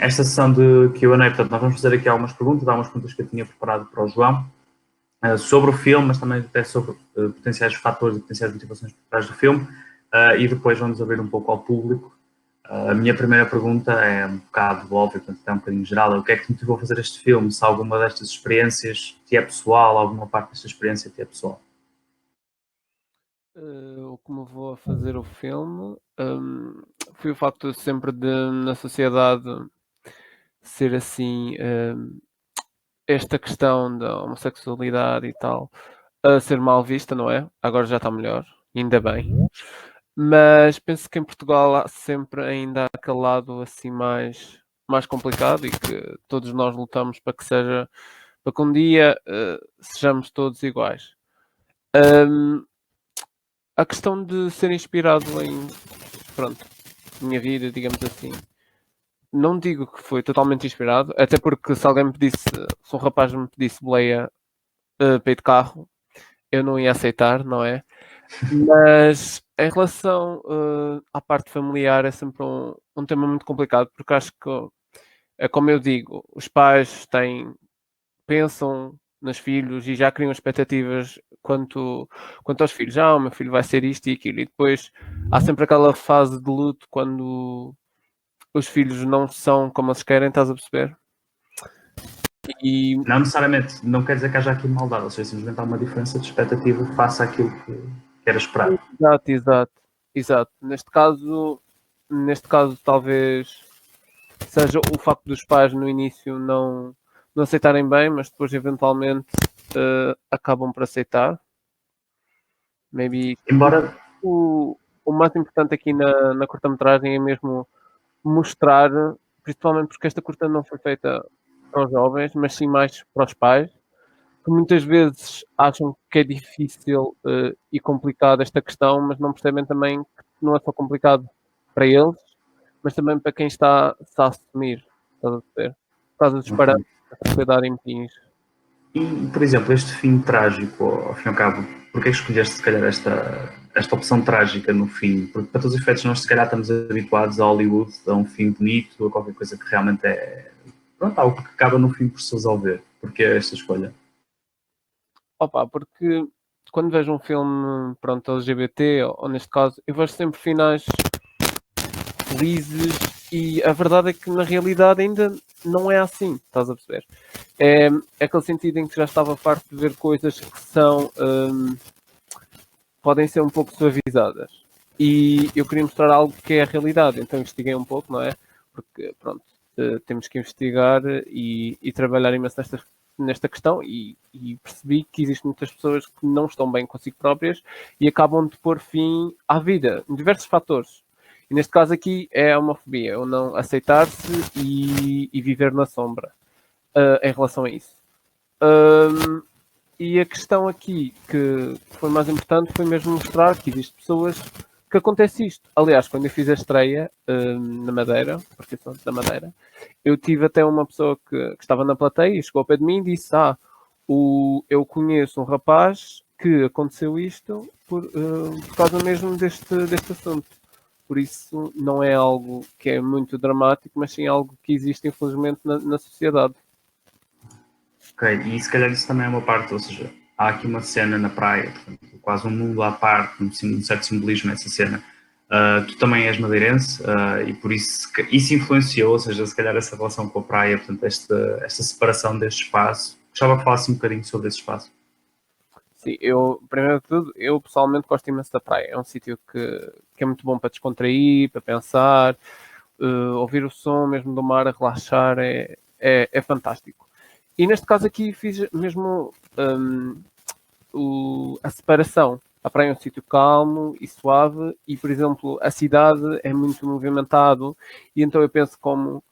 Esta sessão de Q&A, portanto, nós vamos fazer aqui algumas perguntas que eu tinha preparado para o João, sobre o filme, mas também até sobre potenciais fatores e potenciais motivações por trás do filme, e depois vamos abrir um pouco ao público. A minha primeira pergunta é um bocado óbvia, portanto, é um bocadinho geral. O que é que te motivou a fazer este filme? Se alguma destas experiências te é pessoal, alguma parte desta experiência te é pessoal? O que me levou a fazer o filme, foi o facto de sempre na sociedade ser assim, esta questão da homossexualidade e tal, a ser mal vista, não é? Agora já está melhor, ainda bem. Mas penso que em Portugal há sempre ainda aquele lado assim mais complicado e que todos nós lutamos para que um dia sejamos todos iguais. Hum, a questão de ser inspirado em, pronto, minha vida, digamos assim, não digo que foi totalmente inspirado, até porque se alguém me pedisse, se um rapaz me pedisse boleia para ir de carro, eu não ia aceitar, não é? Mas em relação à parte familiar, é sempre um tema muito complicado, porque acho que, é como eu digo, os pais pensam nos filhos e já criam expectativas quanto aos filhos. O meu filho vai ser isto e aquilo. E depois há sempre aquela fase de luto quando os filhos não são como eles querem, estás a perceber? E Não necessariamente, não quer dizer que haja aqui maldade, ou seja, simplesmente há uma diferença de expectativa face àquilo que era esperado. exato, exato, exato. Neste caso talvez seja o facto dos pais no início não aceitarem bem, mas depois eventualmente acabam por aceitar. Maybe Embora, o mais importante aqui na curta-metragem é mesmo mostrar, principalmente porque esta curta não foi feita para os jovens, mas sim mais para os pais, que muitas vezes acham que é difícil e complicado esta questão, mas não percebem também que não é só complicado para eles, mas também para quem está a assumir, estás a ver? Por causa dos ok. parâmetros da sociedade impões. E, por exemplo, este fim trágico, ao fim e ao cabo, porquê é que escolheste se calhar esta opção trágica no fim? Porque para todos os efeitos nós se calhar estamos habituados a Hollywood, a um fim bonito, a qualquer coisa que realmente é, pronto, algo que acaba no fim por se resolver. Porque é esta escolha? Opa, porque quando vejo um filme, pronto, LGBT, ou neste caso, eu vejo sempre finais felizes e a verdade é que na realidade ainda não é assim, estás a perceber? É aquele sentido em que já estava farto de ver coisas que podem ser um pouco suavizadas. E eu queria mostrar algo que é a realidade, então investiguei um pouco, não é? Porque, pronto, temos que investigar e trabalhar imenso nesta questão e percebi que existem muitas pessoas que não estão bem consigo próprias e acabam de pôr fim à vida, em diversos fatores. E neste caso aqui é a homofobia, ou não aceitar-se e viver na sombra em relação a isso. Um, e a questão aqui que foi mais importante foi mesmo mostrar que existem pessoas que acontece isto. Aliás, quando eu fiz a estreia na Madeira, porque eu sou da Madeira, eu tive até uma pessoa que estava na plateia e chegou ao pé de mim e disse: eu conheço um rapaz que aconteceu isto por causa mesmo deste assunto. Por isso, não é algo que é muito dramático, mas sim algo que existe, infelizmente, na sociedade. Ok, e se calhar isso também é uma parte, ou seja, há aqui uma cena na praia, portanto, quase um mundo à parte, um certo simbolismo nessa cena. Tu também és madeirense e por isso isso influenciou, ou seja, se calhar essa relação com a praia, portanto, esta separação deste espaço. Gostava que falasse um bocadinho sobre esse espaço. Sim, primeiro de tudo, eu pessoalmente gosto imenso da praia. É um sítio que é muito bom para descontrair, para pensar, ouvir o som mesmo do mar a relaxar, é fantástico. E neste caso aqui fiz mesmo a separação. A praia é um sítio calmo e suave e, por exemplo, a cidade é muito movimentado e então eu penso como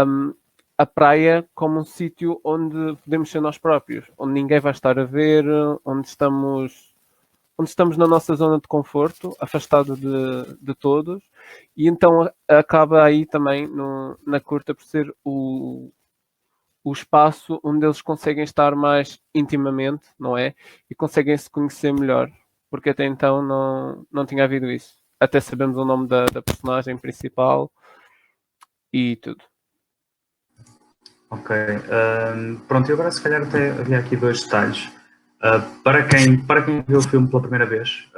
hum, a praia como um sítio onde podemos ser nós próprios, onde ninguém vai estar a ver, onde estamos na nossa zona de conforto, afastado de todos, e então acaba aí também na curta por ser o espaço onde eles conseguem estar mais intimamente, não é? E conseguem se conhecer melhor, porque até então não tinha havido isso. Até sabemos o nome da personagem principal, e tudo. Ok. Pronto, e agora se calhar até havia aqui dois detalhes. Para quem viu o filme pela primeira vez,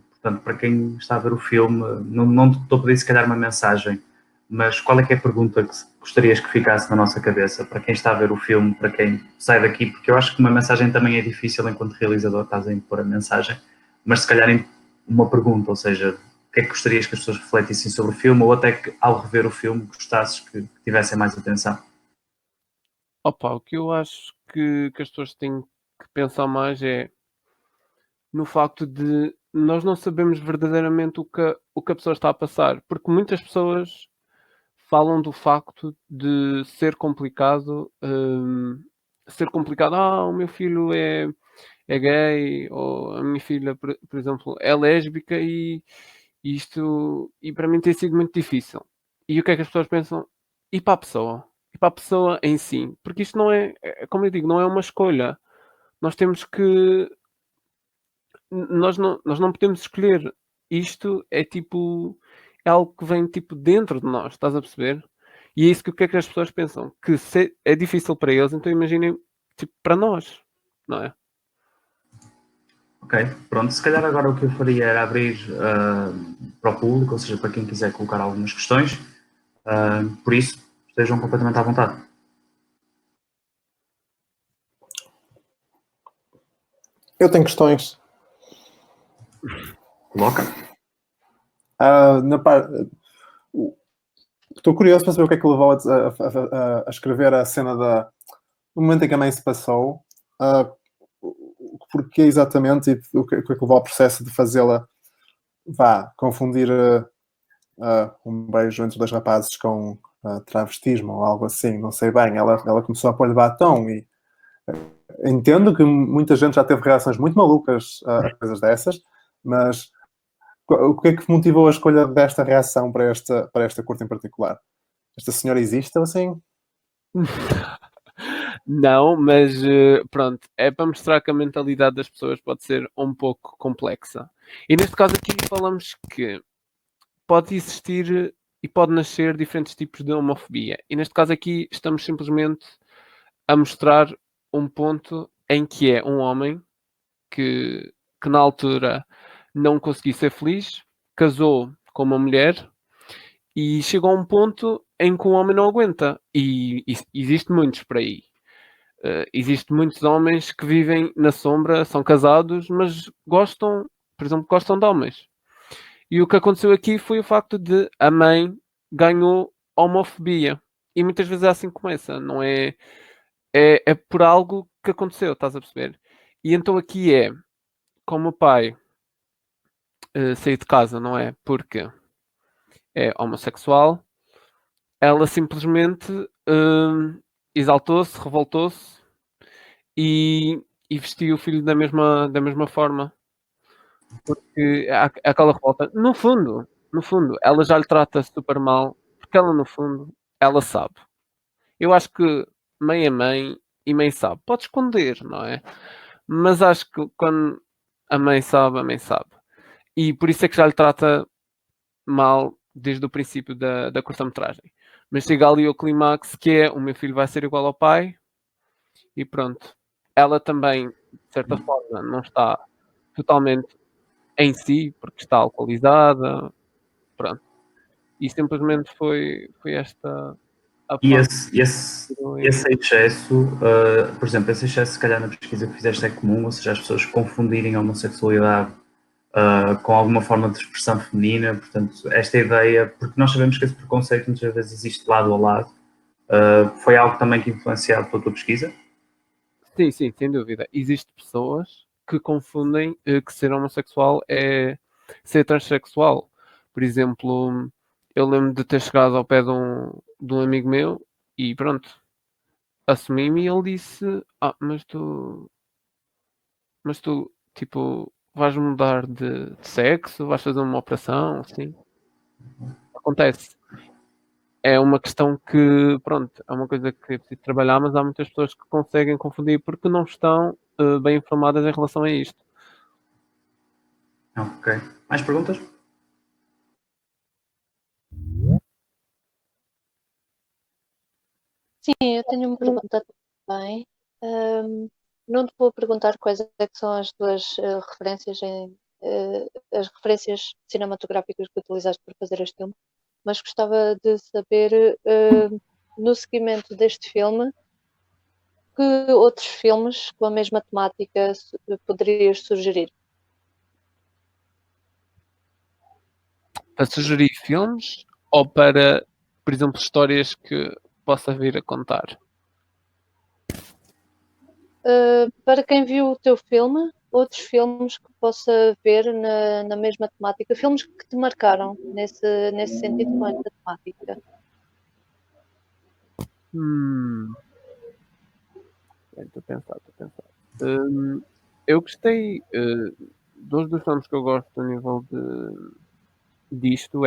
portanto, para quem está a ver o filme, não te estou a pedir se calhar uma mensagem, mas qual é que é a pergunta que gostarias que ficasse na nossa cabeça para quem está a ver o filme, para quem sai daqui, porque eu acho que uma mensagem também é difícil enquanto realizador, estás a impor a mensagem, mas se calhar uma pergunta, ou seja, o que é que gostarias que as pessoas refletissem sobre o filme, ou até que ao rever o filme gostasses que tivessem mais atenção. Opa, o que eu acho que as pessoas têm que pensar mais é no facto de nós não sabemos verdadeiramente o que a pessoa está a passar, porque muitas pessoas falam do facto de ser complicado: "Ah, o meu filho é gay", ou "A minha filha, por exemplo, é lésbica e para mim tem sido muito difícil". E o que é que as pessoas pensam? E para a pessoa? E para a pessoa em si? Porque isto não é como eu digo, não é uma escolha. Nós temos que nós não podemos escolher. Isto é tipo é algo que vem, tipo, dentro de nós, estás a perceber? E é isso que o que é que as pessoas pensam? Que se é difícil para eles, então imaginem, tipo, para nós, não é? Ok, pronto. Se calhar agora o que eu faria era abrir para o público, ou seja, para quem quiser colocar algumas questões. Por isso, estejam completamente à vontade. Eu tenho questões. Coloca. Na par... Estou curioso para saber o que é que o levou a escrever a cena do momento em que a mãe se passou. Porque exatamente e o que é que levou ao processo de fazê-la confundir um beijo entre dois rapazes com travestismo ou algo assim, não sei bem. Ela começou a pôr-lhe batom e entendo que muita gente já teve reações muito malucas a coisas dessas, mas o que é que motivou a escolha desta reação para esta curta em particular? Esta senhora existe ou assim? Não, mas, pronto, é para mostrar que a mentalidade das pessoas pode ser um pouco complexa. E neste caso aqui falamos que pode existir e pode nascer diferentes tipos de homofobia. E neste caso aqui estamos simplesmente a mostrar um ponto em que é um homem que na altura não conseguiu ser feliz, casou com uma mulher e chegou a um ponto em que o homem não aguenta. E existe muitos por aí. Existe muitos homens que vivem na sombra, são casados, mas gostam, por exemplo, gostam de homens. E o que aconteceu aqui foi o facto de a mãe ganhou homofobia. E muitas vezes é assim que começa, não é? É por algo que aconteceu, estás a perceber? E então aqui é, como o pai saiu de casa, não é? Porque é homossexual, ela simplesmente exaltou-se, revoltou-se e vestiu o filho da mesma forma. Porque há aquela revolta. No fundo, ela já lhe trata super mal, porque ela no fundo, ela sabe. Eu acho que mãe é mãe e mãe sabe. Pode esconder, não é? Mas acho que quando a mãe sabe, a mãe sabe. E por isso é que já lhe trata mal desde o princípio da curta-metragem. Mas chega ali ao clímax que é o meu filho vai ser igual ao pai e pronto. Ela também, de certa forma, não está totalmente em si, porque está alcoolizada, pronto. E simplesmente foi esta a E forma esse excesso, por exemplo, esse excesso, se calhar na pesquisa que fizeste é comum, ou seja, as pessoas confundirem a homossexualidade com alguma forma de expressão feminina, portanto, esta ideia, porque nós sabemos que esse preconceito muitas vezes existe lado a lado, foi algo também que influenciado pela tua pesquisa? Sim, sim, sem dúvida. Existem pessoas que confundem, que ser homossexual é ser transexual. Por exemplo, eu lembro de ter chegado ao pé de um amigo meu e pronto, assumi-me e ele disse: "Ah, mas tu, tipo, vais mudar de sexo? Vais fazer uma operação?" Assim. Acontece. É uma questão que, pronto, é uma coisa que é preciso trabalhar, mas há muitas pessoas que conseguem confundir porque não estão, bem informadas em relação a isto. Ok. Mais perguntas? Sim, eu tenho uma pergunta também. Não te vou perguntar quais é que são as tuas referências as referências cinematográficas que utilizaste para fazer este filme, mas gostava de saber, no seguimento deste filme, que outros filmes com a mesma temática poderias sugerir? Para sugerir filmes ou para, por exemplo, histórias que possa vir a contar? Para quem viu o teu filme, outros filmes que possa ver na mesma temática, filmes que te marcaram nesse sentido com esta temática. Estou a pensar. Eu gostei dos filmes que eu gosto a nível disto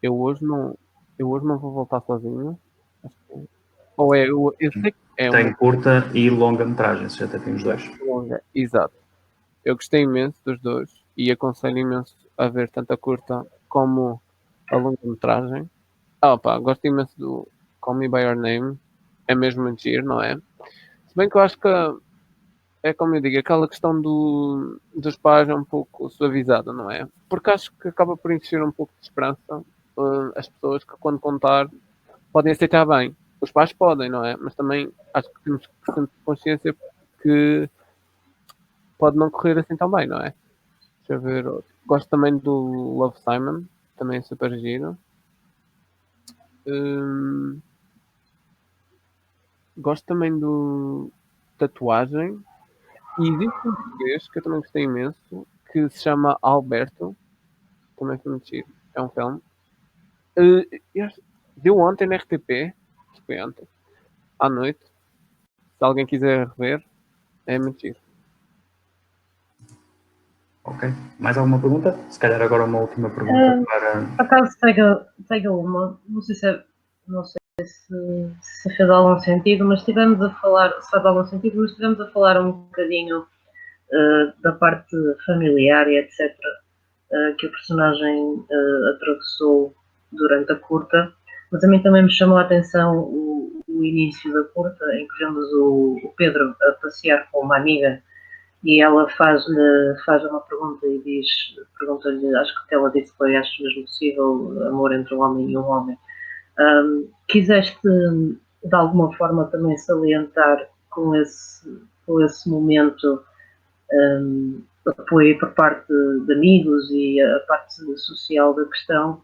eu hoje não vou voltar sozinho. Ou eu sei que é Tem uma curta e longa-metragem, se até tem os dois. longa, exato. Eu gostei imenso dos dois e aconselho imenso a ver tanto a curta como a longa-metragem. Gosto imenso do Call Me By Your Name, é mesmo muito giro, não é? Se bem que eu acho que é como eu digo, aquela questão dos pais é um pouco suavizada, não é? Porque acho que acaba por encher um pouco de esperança as pessoas que, quando contar, podem aceitar bem. Os pais podem, não é? Mas também acho que temos que ter consciência que pode não correr assim tão bem, não é? Deixa eu ver outro. Gosto também do Love, Simon, também é super giro. Gosto também do Tatuagem. E existe um português que eu também gostei imenso, que se chama Alberto, também foi muito giro. É um filme. Deu ontem na RTP, acho que foi ontem, à noite. Se alguém quiser rever, é muito giro. Ok. Mais alguma pergunta? Se calhar agora uma última pergunta para... Por acaso tenho uma, não sei se fez algum sentido, mas estivemos a falar, se faz algum sentido, mas estivemos a falar um bocadinho da parte familiar e etc. Que o personagem atravessou durante a curta, mas a mim também me chamou a atenção o início da curta, em que vemos o Pedro a passear com uma amiga e ela faz uma pergunta e pergunta-lhe, acho que ela disse que foi, acho mesmo possível amor entre um homem e um homem. Quiseste de alguma forma também salientar com esse momento apoio por parte de amigos e a parte social da questão?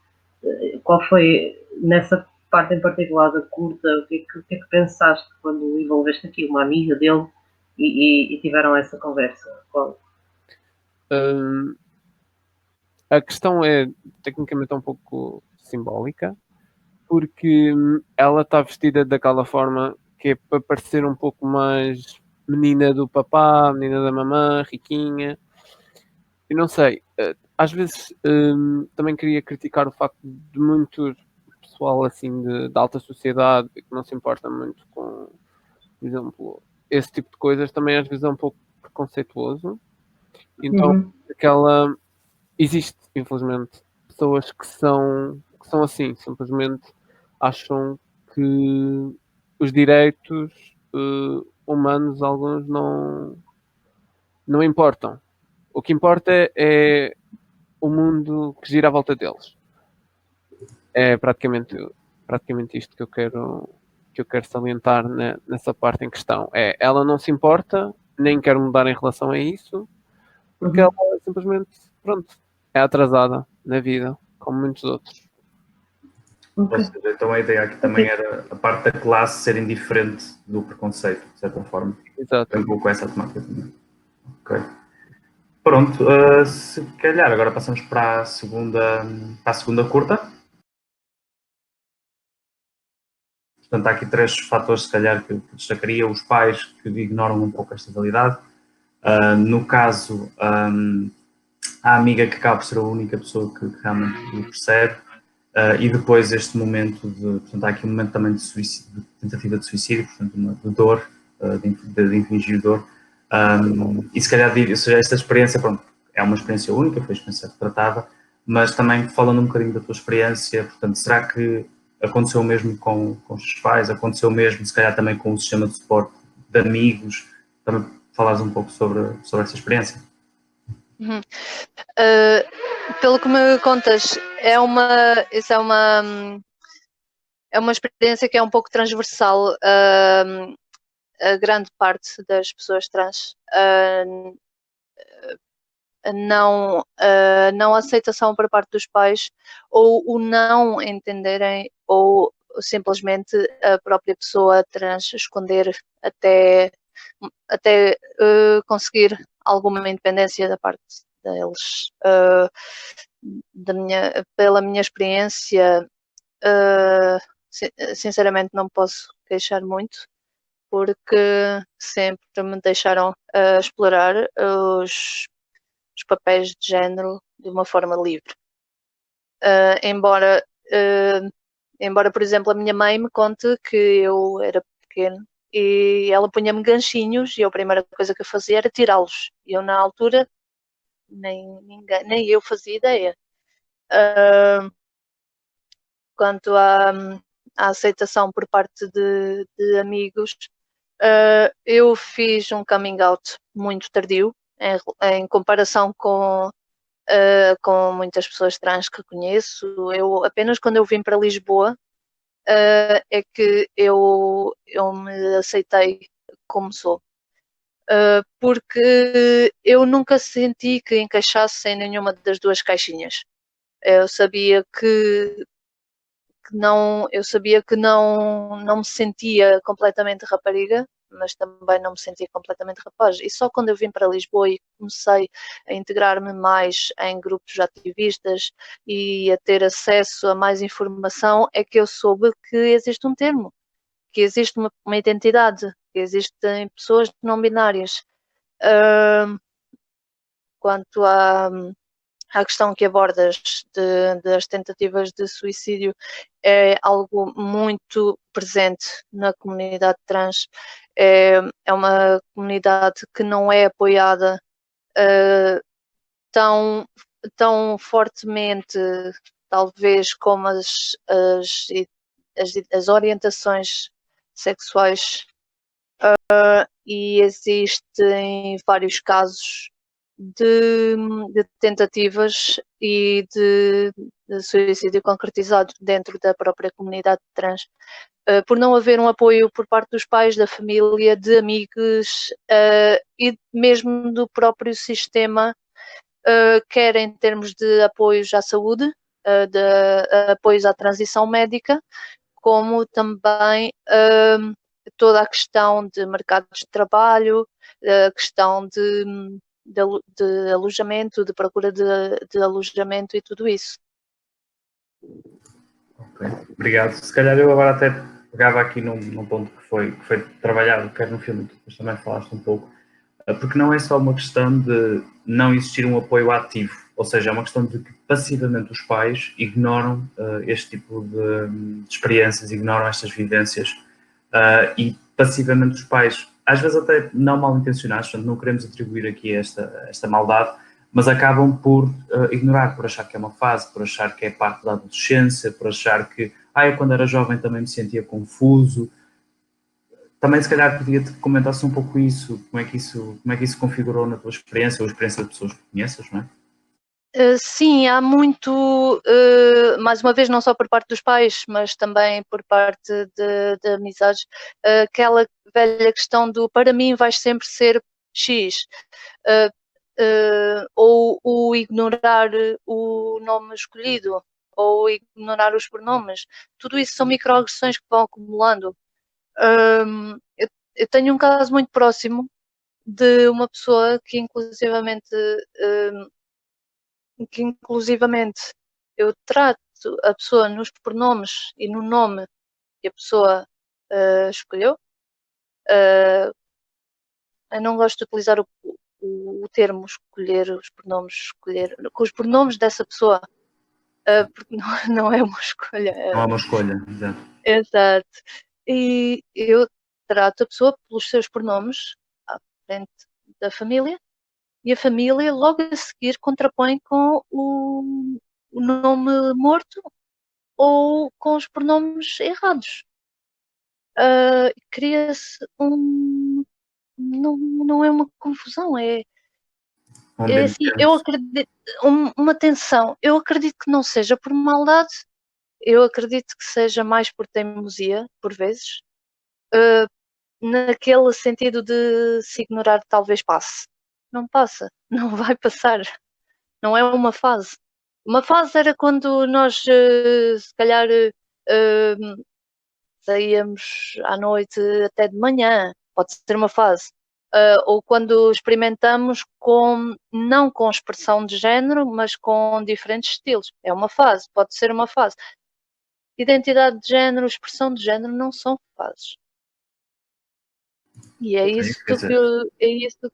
Qual foi, nessa parte em particular da curta, o que é que pensaste quando envolveste aqui uma amiga dele e tiveram essa conversa? A questão é tecnicamente um pouco simbólica, porque ela está vestida daquela forma que é para parecer um pouco mais menina do papá, menina da mamã, riquinha. E não sei, às vezes também queria criticar o facto de muito pessoal assim de alta sociedade que não se importa muito com, por exemplo, esse tipo de coisas, também às vezes é um pouco preconceituoso. Então, existe, infelizmente, pessoas que são assim, simplesmente acham que os direitos humanos, alguns, não importam. O que importa é o mundo que gira à volta deles. É praticamente isto que eu quero salientar nessa parte em questão. Ela não se importa, nem quer mudar em relação a isso, porque ela simplesmente, pronto, é atrasada na vida, como muitos outros. Ou seja, então a ideia aqui também era a parte da classe ser indiferente do preconceito, de certa forma. Exato. É um pouco essa temática também. Ok. Pronto, se calhar agora passamos para a segunda curta. Portanto, há aqui 3 fatores, se calhar, que destacaria. Os pais que ignoram um pouco esta realidade. No caso, a amiga que acaba por ser a única pessoa que realmente o percebe. E depois este momento portanto, há aqui um momento também de suicídio, de tentativa de suicídio, portanto, de dor, de infligir dor. E se calhar, ou seja, esta experiência, pronto, é uma experiência única, foi uma experiência retratada, mas também falando um bocadinho da tua experiência, portanto, será que aconteceu o mesmo com os seus pais, aconteceu o mesmo, se calhar, também com o sistema de suporte de amigos. Também falares um pouco sobre essa experiência. Uhum. Pelo que me contas, isso é uma experiência que é um pouco transversal a grande parte das pessoas trans. Não aceitação por parte dos pais, ou o não entenderem, ou simplesmente a própria pessoa trans esconder até conseguir alguma independência da parte deles. Pela minha experiência, sinceramente não posso queixar muito, porque sempre me deixaram explorar os papéis de género de uma forma livre. Embora, por exemplo, a minha mãe me conte que eu era pequeno e ela punha-me ganchinhos e a primeira coisa que eu fazia era tirá-los. E eu, na altura, nem eu fazia ideia. Quanto à aceitação por parte de amigos, eu fiz um coming out muito tardio, em comparação com muitas pessoas trans que conheço. Apenas quando eu vim para Lisboa é que eu me aceitei como sou. Porque eu nunca senti que encaixasse em nenhuma das duas caixinhas. Eu sabia que não me sentia completamente rapariga, mas também não me sentia completamente rapaz. E só quando eu vim para Lisboa e comecei a integrar-me mais em grupos ativistas e a ter acesso a mais informação é que eu soube que existe um termo, que existe uma identidade, que existem pessoas não binárias. Quanto à questão que abordas das tentativas de suicídio, é algo muito presente na comunidade trans. É uma comunidade que não é apoiada tão fortemente, talvez, como as orientações sexuais, e existem vários casos de tentativas e de suicídio concretizado dentro da própria comunidade trans, por não haver um apoio por parte dos pais, da família, de amigos e mesmo do próprio sistema, quer em termos de apoios à saúde, de apoios à transição médica, como também toda a questão de mercados de trabalho, a questão de alojamento, de procura de alojamento e tudo isso. Ok, obrigado. Se calhar eu agora até pegava aqui num ponto que foi trabalhado, quer no filme, que depois também falaste um pouco, porque não é só uma questão de não existir um apoio ativo, ou seja, é uma questão de que passivamente os pais ignoram este tipo de experiências, ignoram estas vivências, e passivamente os pais, às vezes até não mal intencionados, portanto não queremos atribuir aqui esta maldade, mas acabam por ignorar, por achar que é uma fase, por achar que é parte da adolescência, por achar que eu quando era jovem também me sentia confuso. Também se calhar podia-te comentasse um pouco isso, como é que isso configurou na tua experiência, ou a experiência de pessoas que conheces, não é? Sim, há muito, mais uma vez, não só por parte dos pais, mas também por parte de amizades, aquela velha questão do para mim vais sempre ser X, ou o ignorar o nome escolhido, ou ignorar os pronomes. Tudo isso são microagressões que vão acumulando. Eu tenho um caso muito próximo de uma pessoa que inclusivamente eu trato a pessoa nos pronomes e no nome que a pessoa escolheu. Eu não gosto de utilizar o termo escolher, os pronomes escolher, com os pronomes dessa pessoa, porque não é uma escolha. Não é uma escolha, exato. Exato. E eu trato a pessoa pelos seus pronomes à frente da família, e a família logo a seguir contrapõe com o nome morto ou com os pronomes errados. Cria-se não é uma confusão, é assim, eu acredito, uma tensão. Eu acredito que não seja por maldade, eu acredito que seja mais por teimosia, por vezes, naquele sentido de se ignorar talvez passe. Não passa, não vai passar, não é uma fase. Uma fase era quando nós, se calhar, saíamos à noite até de manhã, pode ser uma fase. Ou quando experimentamos não com expressão de género, mas com diferentes estilos. É uma fase, pode ser uma fase. Identidade de género, expressão de género não são fases. E é isso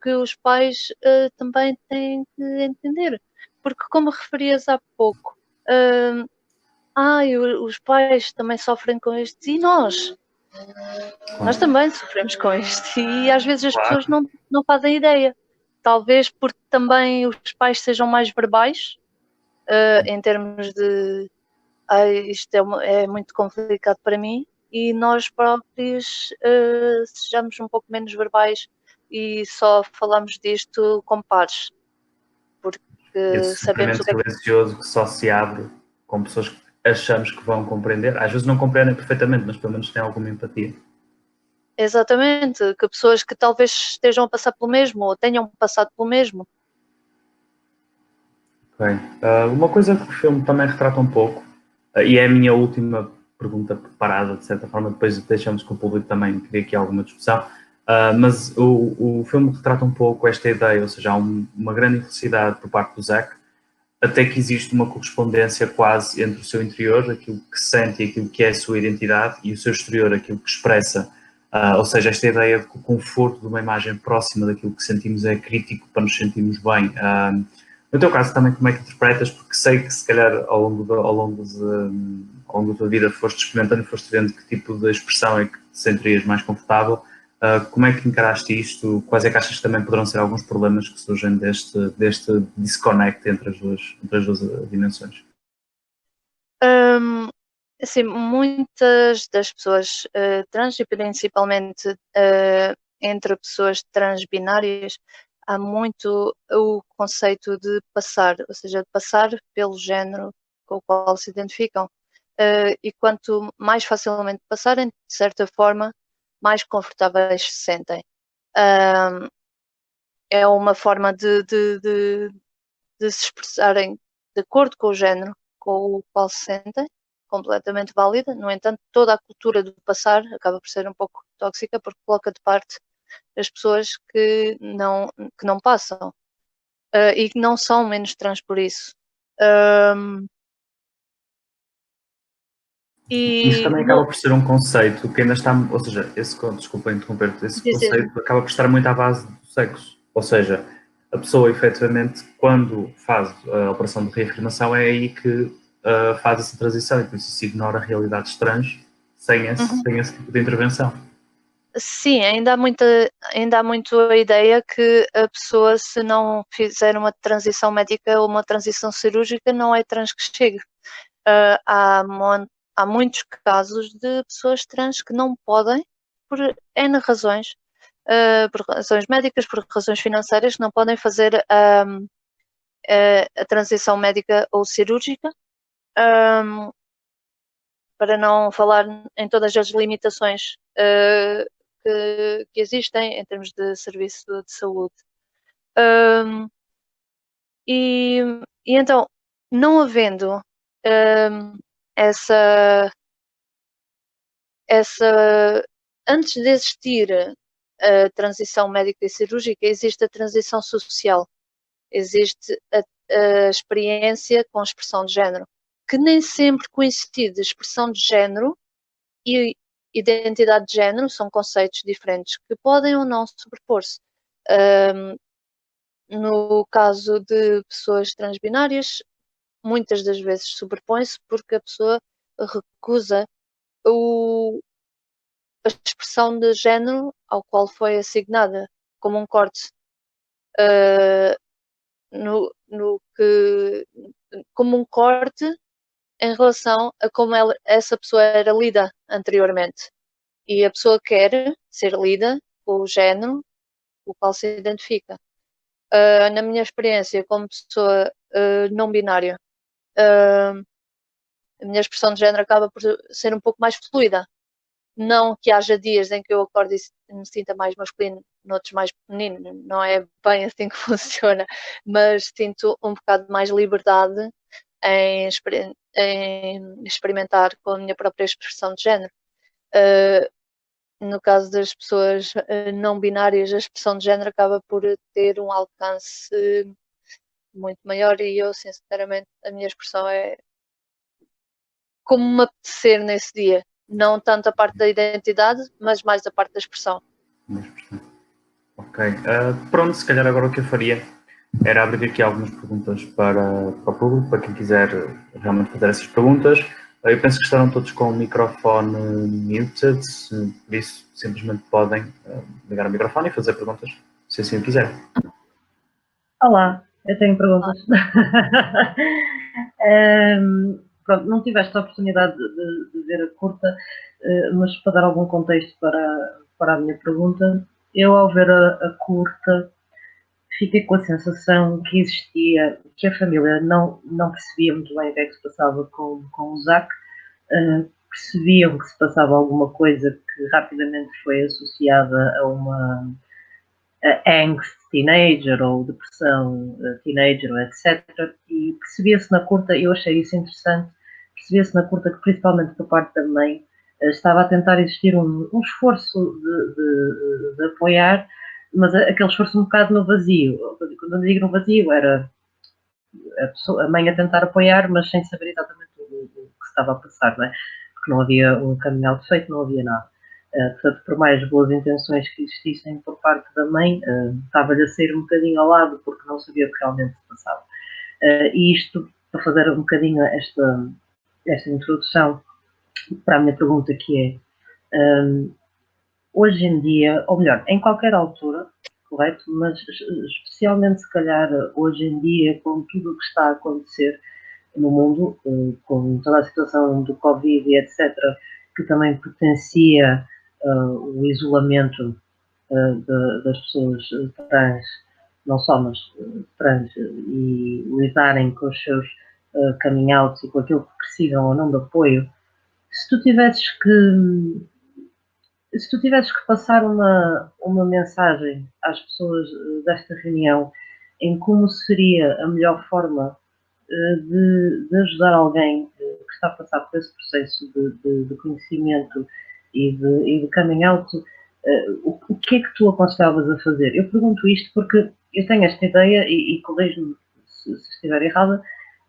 que os pais também têm que entender. Porque, como referias há pouco, os pais também sofrem com isto e nós. Nós também sofremos com isto e às vezes as pessoas não fazem ideia. Talvez porque também os pais sejam mais verbais, em termos de isto é muito complicado para mim, e nós próprios sejamos um pouco menos verbais e só falamos disto com pares. Porque Esse sabemos o que é que... silencioso que só se abre com pessoas que achamos que vão compreender. Às vezes não compreendem perfeitamente, mas pelo menos têm alguma empatia. Exatamente, que pessoas que talvez estejam a passar pelo mesmo ou tenham passado pelo mesmo. Okay. Uma coisa que o filme também retrata um pouco, e é a minha última pergunta preparada, de certa forma, depois deixamos que o público também crie aqui alguma discussão, mas o filme retrata um pouco esta ideia, ou seja, há uma grande infelicidade por parte do Zack, até que existe uma correspondência quase entre o seu interior, aquilo que sente e aquilo que é a sua identidade, e o seu exterior, aquilo que expressa. Ou seja, esta ideia de que o conforto de uma imagem próxima daquilo que sentimos é crítico para nos sentirmos bem. No teu caso também, como é que interpretas? Porque sei que se calhar ao longo da tua vida foste experimentando e foste vendo que tipo de expressão é que te sentirias mais confortável. Como é que encaraste isto? Quais é que achas que também poderão ser alguns problemas que surgem deste disconnect entre as duas dimensões? Assim, muitas das pessoas trans e principalmente entre pessoas transbinárias, há muito o conceito de passar, ou seja, de passar pelo género com o qual se identificam. E quanto mais facilmente passarem, de certa forma, mais confortáveis se sentem. É uma forma de se expressarem de acordo com o género com o qual se sentem, completamente válida. No entanto, toda a cultura do passar acaba por ser um pouco tóxica porque coloca de parte as pessoas que não passam e que não são menos trans por isso. Isso também acaba por ser um conceito que ainda está, ou seja, desculpa interromper-te, esse conceito acaba por estar muito à base do sexo, ou seja, a pessoa efetivamente quando faz a operação de reafirmação é aí que faz essa transição e por isso se ignora realidades trans sem esse tipo de intervenção. Sim, ainda há muito a ideia que a pessoa, se não fizer uma transição médica ou uma transição cirúrgica, não é trans que chegue. Há muitos casos de pessoas trans que não podem, por N razões, por razões médicas, por razões financeiras, que não podem fazer a transição médica ou cirúrgica, para não falar em todas as limitações que existem em termos de serviço de saúde. E então, não havendo essa antes de existir a transição médica e cirúrgica, existe a transição social, existe a experiência com expressão de género, que nem sempre coincide. Expressão de género e identidade de género são conceitos diferentes que podem ou não sobrepor-se. No caso de pessoas transbinárias, muitas das vezes sobrepõe-se porque a pessoa recusa a expressão de género ao qual foi assignada, como um corte como um corte em relação a como essa pessoa era lida anteriormente. E a pessoa quer ser lida com o género com o qual se identifica. Na minha experiência como pessoa não binária, a minha expressão de género acaba por ser um pouco mais fluida. Não que haja dias em que eu acorde e me sinta mais masculino, noutros mais feminino, não é bem assim que funciona, mas sinto um bocado mais liberdade em experimentar com a minha própria expressão de género. No caso das pessoas não binárias, a expressão de género acaba por ter um alcance muito maior e eu, sinceramente, a minha expressão é como me apetecer nesse dia. Não tanto a parte da identidade, mas mais a parte da expressão. Ok. Pronto, se calhar agora o que eu faria era abrir aqui algumas perguntas para o público, para quem quiser realmente fazer essas perguntas. Eu penso que estarão todos com o microfone muted, por isso simplesmente podem ligar o microfone e fazer perguntas, se assim o quiserem. Olá, eu tenho perguntas. Pronto, não tiveste a oportunidade de ver a curta, mas para dar algum contexto para a minha pergunta, eu ao ver a curta fiquei com a sensação que existia, que a família não percebia muito bem o que é que se passava com o Zac, percebiam que se passava alguma coisa que rapidamente foi associada a uma angst teenager ou depressão teenager, etc. E percebia-se na curta, eu achei isso interessante, percebia-se na curta que principalmente por parte da mãe estava a tentar existir um esforço de apoiar, mas aquele esforço um bocado no vazio. Quando eu digo no vazio, era a mãe a tentar apoiar, mas sem saber exatamente o que se estava a passar, não é? Porque não havia um caminho out feito, não havia nada. Portanto, por mais boas intenções que existissem por parte da mãe, estava-lhe a sair um bocadinho ao lado porque não sabia o que realmente se passava. E isto, para fazer um bocadinho esta introdução para a minha pergunta, que é, hoje em dia, ou melhor, em qualquer altura, correto, mas especialmente se calhar hoje em dia, com tudo o que está a acontecer no mundo, com toda a situação do Covid e etc., que também potencia o isolamento das pessoas trans, não só, mas trans, e lidarem com os seus coming outs e com aquilo que precisam ou não de apoio. Se tu tivesses que passar uma mensagem às pessoas desta reunião em como seria a melhor forma de ajudar alguém que está a passar por esse processo de conhecimento e de coming out, o que é que tu aconselhavas a fazer? Eu pergunto isto porque eu tenho esta ideia, e corrijo-me se estiver errada,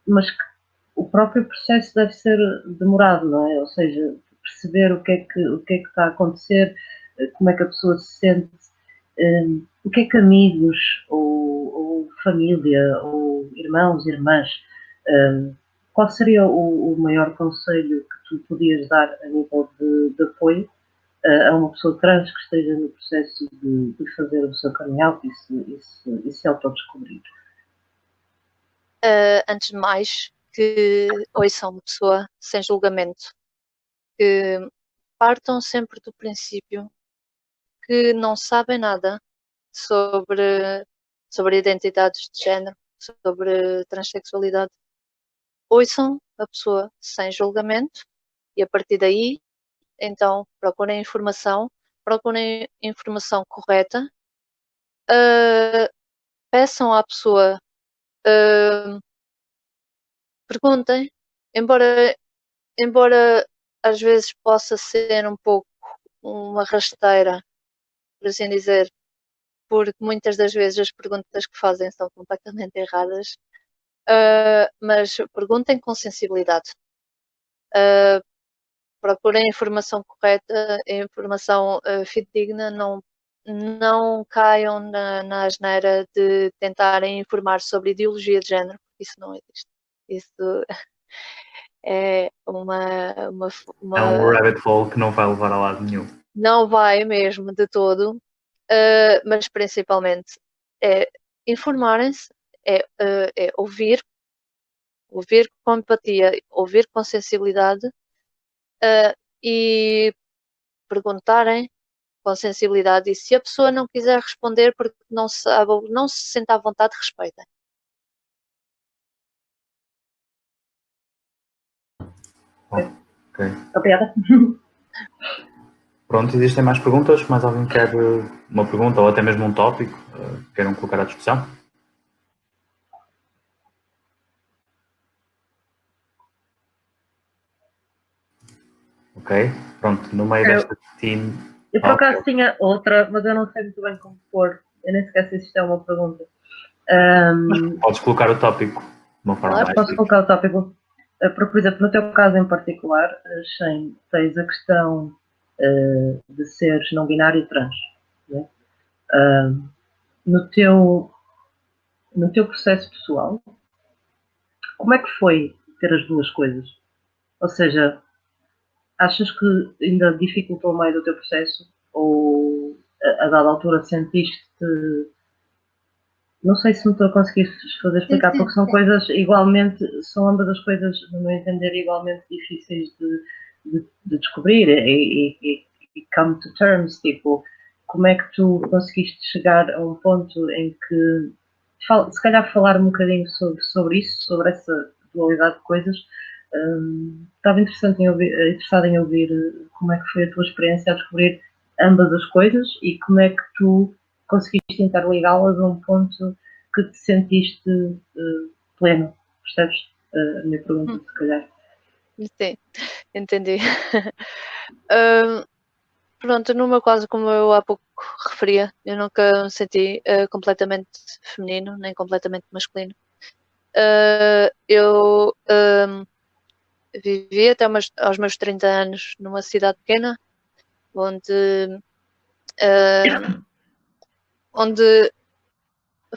mas que o próprio processo deve ser demorado, não é? Ou seja, perceber o que é que está a acontecer, como é que a pessoa se sente, o que é que amigos ou família ou irmãos, irmãs, qual seria o maior conselho que tu podias dar a nível de apoio a uma pessoa trans que esteja no processo de fazer o seu coming out e se autodescobrir? Antes de mais, que ouçam uma pessoa sem julgamento, que partam sempre do princípio que não sabem nada sobre identidades de género, sobre transexualidade. Ouçam a pessoa sem julgamento e a partir daí, então, procurem informação correta, peçam à pessoa, perguntem, embora às vezes possa ser um pouco uma rasteira, por assim dizer, porque muitas das vezes as perguntas que fazem são completamente erradas, mas perguntem com sensibilidade. Procurem a informação correta, a informação fidedigna, não caiam na asneira de tentarem informar sobre ideologia de género, porque isso não existe. Isso é É um rabbit hole que não vai levar a lado nenhum. Não vai mesmo de todo, mas principalmente é informarem-se, é ouvir ouvir com empatia, ouvir com sensibilidade e perguntarem com sensibilidade. E se a pessoa não quiser responder porque não sabe ou não se sente à vontade, respeitem. Ok. Obrigada. Pronto, existem mais perguntas? Mais alguém quer uma pergunta ou até mesmo um tópico que queiram colocar à discussão? Ok, pronto, no meio desta team. Eu por acaso tinha outra, mas eu não sei muito bem como pôr. Eu nem sequer sei se isto é uma pergunta. Podes colocar o tópico de uma forma mais Posso colocar o tópico? Porque, por exemplo, no teu caso em particular, Shane, tens a questão de seres não binário e trans. Né? No teu processo pessoal, como é que foi ter as duas coisas? Ou seja, achas que ainda dificultou mais o teu processo? Ou a dada altura sentiste-te. Não sei se me estou a conseguir fazer explicar, porque são coisas igualmente, são ambas as coisas, no meu entender, igualmente difíceis de descobrir e come to terms, tipo, como é que tu conseguiste chegar a um ponto em que, se calhar falar um bocadinho sobre isso, sobre essa dualidade de coisas, estava interessado em ouvir como é que foi a tua experiência a descobrir ambas as coisas e como é que tu conseguiste interligá-las a um ponto que te sentiste pleno, percebes? A minha pergunta, se calhar. Sim, entendi. Pronto, no meu caso, como eu há pouco referia, eu nunca me senti completamente feminino, nem completamente masculino. Eu vivi até aos meus 30 anos numa cidade pequena, onde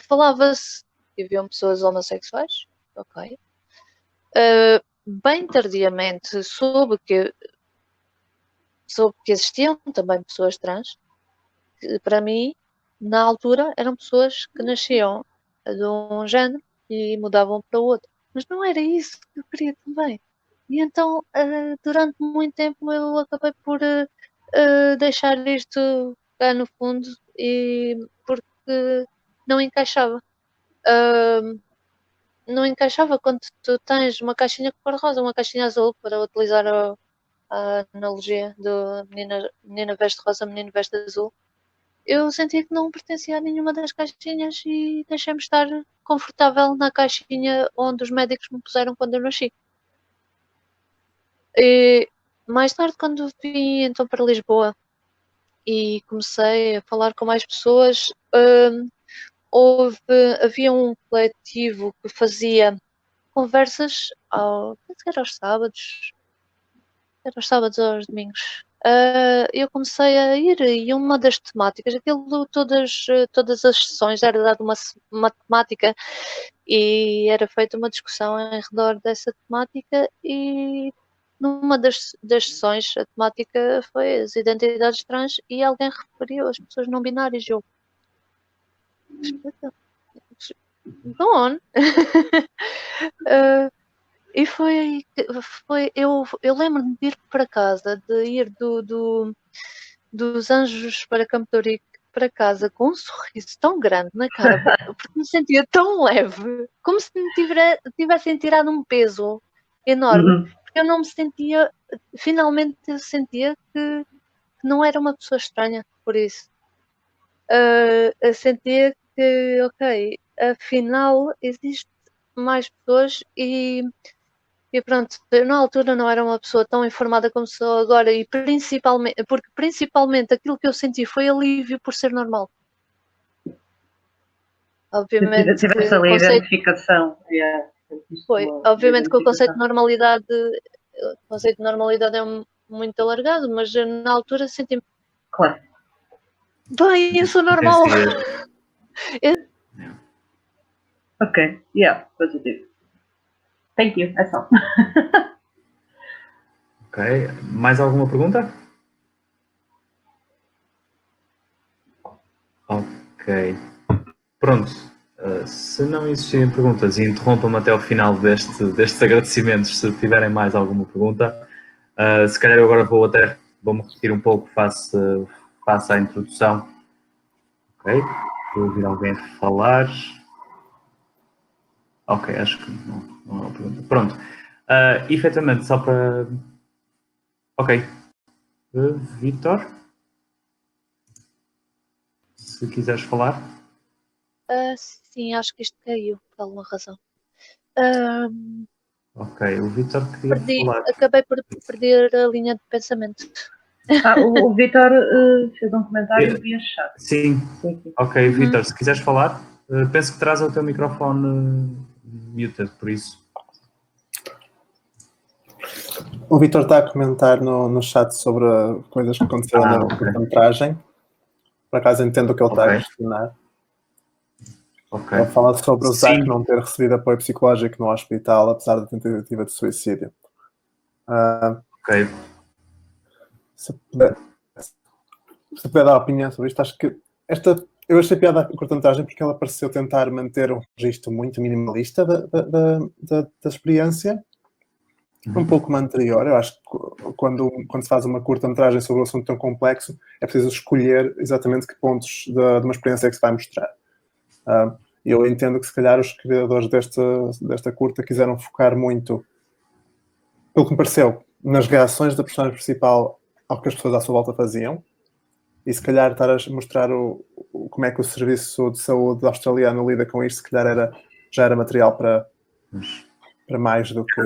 falava-se que haviam pessoas homossexuais, ok. Bem tardiamente soube que existiam também pessoas trans, que para mim, na altura, eram pessoas que nasciam de um género e mudavam para o outro. Mas não era isso que eu queria também. E então, durante muito tempo, eu acabei por deixar isto cá no fundo e porque não encaixava. Não encaixava quando tu tens uma caixinha cor-de-rosa, uma caixinha azul, para utilizar a analogia do menina veste rosa, menino veste azul. Eu sentia que não pertencia a nenhuma das caixinhas e deixei-me estar confortável na caixinha onde os médicos me puseram quando eu nasci. E mais tarde, quando vim então para Lisboa e comecei a falar com mais pessoas, havia um coletivo que fazia conversas penso que era aos sábados ou aos domingos. Eu comecei a ir e uma das temáticas, todas as sessões era dada uma temática e era feita uma discussão em redor dessa temática e numa das sessões a temática foi as identidades trans e alguém referiu as pessoas não binárias. Eu, go on. E foi aí que eu lembro-me de ir para casa, de ir dos Anjos para Campo de Ourique para casa com um sorriso tão grande na cara, porque me sentia tão leve, como se me tivessem tirado um peso enorme, porque eu não me sentia, finalmente eu sentia que não era uma pessoa estranha, por isso. Eu sentia que, ok, afinal existe mais pessoas e pronto, eu na altura não era uma pessoa tão informada como sou agora e principalmente aquilo que eu senti foi alívio por ser normal. Obviamente que tivesse ali a identificação. foi, obviamente que o conceito de normalidade é muito alargado, mas na altura senti-me. Claro. Bem, eu sou normal. Ok, yeah, positivo. Thank you, é só. Ok, mais alguma pergunta? Ok, pronto. Se não existirem perguntas, e interrompam-me até ao final destes agradecimentos, se tiverem mais alguma pergunta, se calhar eu agora vou-me repetir um pouco face à introdução. Ok, vou ouvir alguém falar. Ok, acho que não há pergunta. Pronto, efetivamente, só para... Ok, Vítor, se quiseres falar. Sim, acho que isto caiu, por alguma razão. Ahm, Ok, o Vítor queria falar. acabei por perder a linha de pensamento. O Vitor fez um comentário via chat. Sim, Sim, sim. ok, Vítor, se quiseres falar, penso que traz o teu microfone muted, por isso. O Vitor está a comentar no chat sobre coisas que aconteceram na ok. curta-metragem. Por acaso entendo o que ele está a Ok. questionar. Ok. Ele fala sobre o Zack Sim. não ter recebido apoio psicológico no hospital, apesar da tentativa de suicídio. Ok. Se puder dar opinião sobre isto, acho que eu achei piada a curta-metragem porque ela pareceu tentar manter um registro muito minimalista da experiência, um pouco como a anterior. Eu acho que quando se faz uma curta-metragem sobre um assunto tão complexo, é preciso escolher exatamente que pontos de uma experiência é que se vai mostrar. Eu entendo que se calhar os criadores desta curta quiseram focar muito, pelo que me pareceu, nas reações da personagem principal ao que as pessoas à sua volta faziam, e se calhar estar a mostrar como é que o serviço de saúde australiano lida com isto, se calhar já era material para mais do que...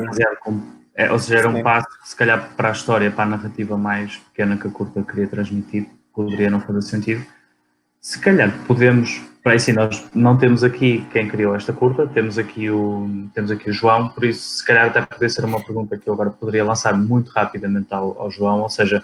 Ou seja, era um Sim. passo que se calhar para a história, para a narrativa mais pequena que a curta queria transmitir, poderia não fazer sentido. Se calhar podemos, para assim, nós não temos aqui quem criou esta curta, temos aqui o João, por isso se calhar até poderia ser uma pergunta que eu agora poderia lançar muito rapidamente ao João, ou seja,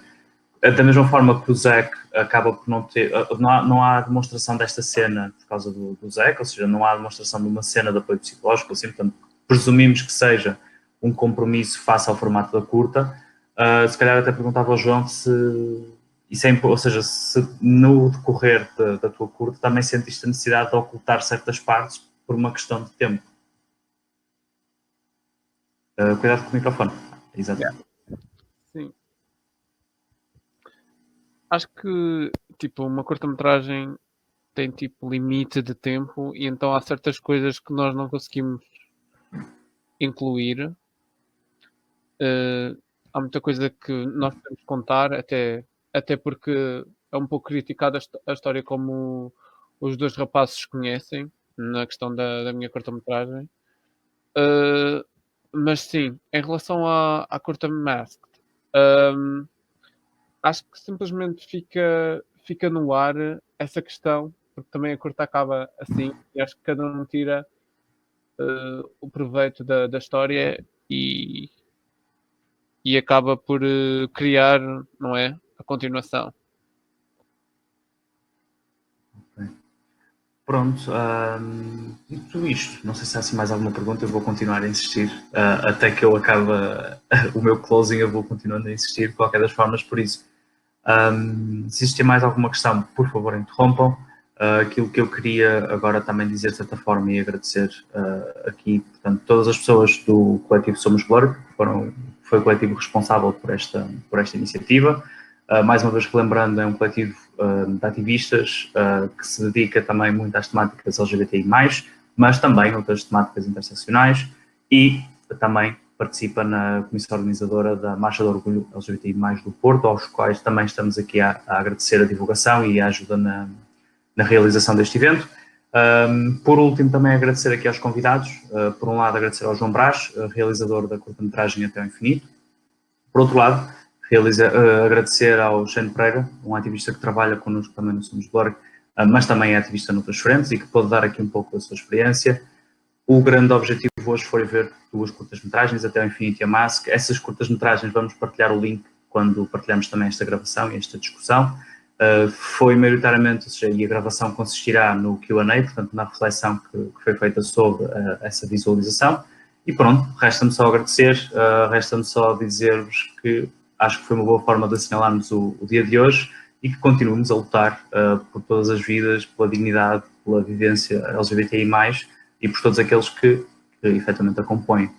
da mesma forma que o Zack acaba por não ter, não há demonstração desta cena por causa do Zack, ou seja, não há demonstração de uma cena de apoio psicológico, assim, portanto, presumimos que seja um compromisso face ao formato da curta. Se calhar até perguntava ao João se isso é, ou seja, se no decorrer da tua curta também sentiste a necessidade de ocultar certas partes por uma questão de tempo. Cuidado com o microfone. Exatamente. Sim. Acho que, tipo, uma curta-metragem tem, tipo, limite de tempo e então há certas coisas que nós não conseguimos incluir. Há muita coisa que nós podemos contar, até porque é um pouco criticada a história como os dois rapazes conhecem, na questão da minha curta-metragem. Mas sim, em relação à curta Masked, acho que simplesmente fica no ar essa questão, porque também a curta acaba assim, e acho que cada um tira o proveito da história e acaba por criar, não é? A continuação. Pronto, dito isto, não sei se há assim mais alguma pergunta, eu vou continuar a insistir, até que eu acabe o meu closing, eu vou continuando a insistir de qualquer das formas, por isso, se existir mais alguma questão, por favor interrompam. Aquilo que eu queria agora também dizer de certa forma e agradecer aqui, portanto, todas as pessoas do coletivo Somos Blur, que foi o coletivo responsável por esta iniciativa. Mais uma vez relembrando, é um coletivo de ativistas que se dedica também muito às temáticas LGBTI+, mas também outras temáticas interseccionais e também participa na comissão organizadora da Marcha do Orgulho LGBTI+, do Porto, aos quais também estamos aqui a agradecer a divulgação e a ajuda na realização deste evento. Por último, também agradecer aqui aos convidados. Por um lado, agradecer ao João Brás, realizador da curta-metragem Até ao Infinito. Por outro lado, agradecer ao Shane Pereira, um ativista que trabalha connosco também no Somos Blur, mas também é ativista noutras frentes e que pode dar aqui um pouco da sua experiência. O grande objetivo hoje foi ver 2 curtas-metragens, Até ao Infinito e a Mask. Essas curtas-metragens vamos partilhar o link quando partilhamos também esta gravação e esta discussão. Foi maioritariamente, ou seja, e a gravação consistirá no Q&A, portanto na reflexão que foi feita sobre essa visualização. E pronto, resta-me só agradecer, resta-me só dizer-vos que acho que foi uma boa forma de assinalarmos o dia de hoje e que continuemos a lutar por todas as vidas, pela dignidade pela vivência LGBTI+, e por todos aqueles que efetivamente a compõem.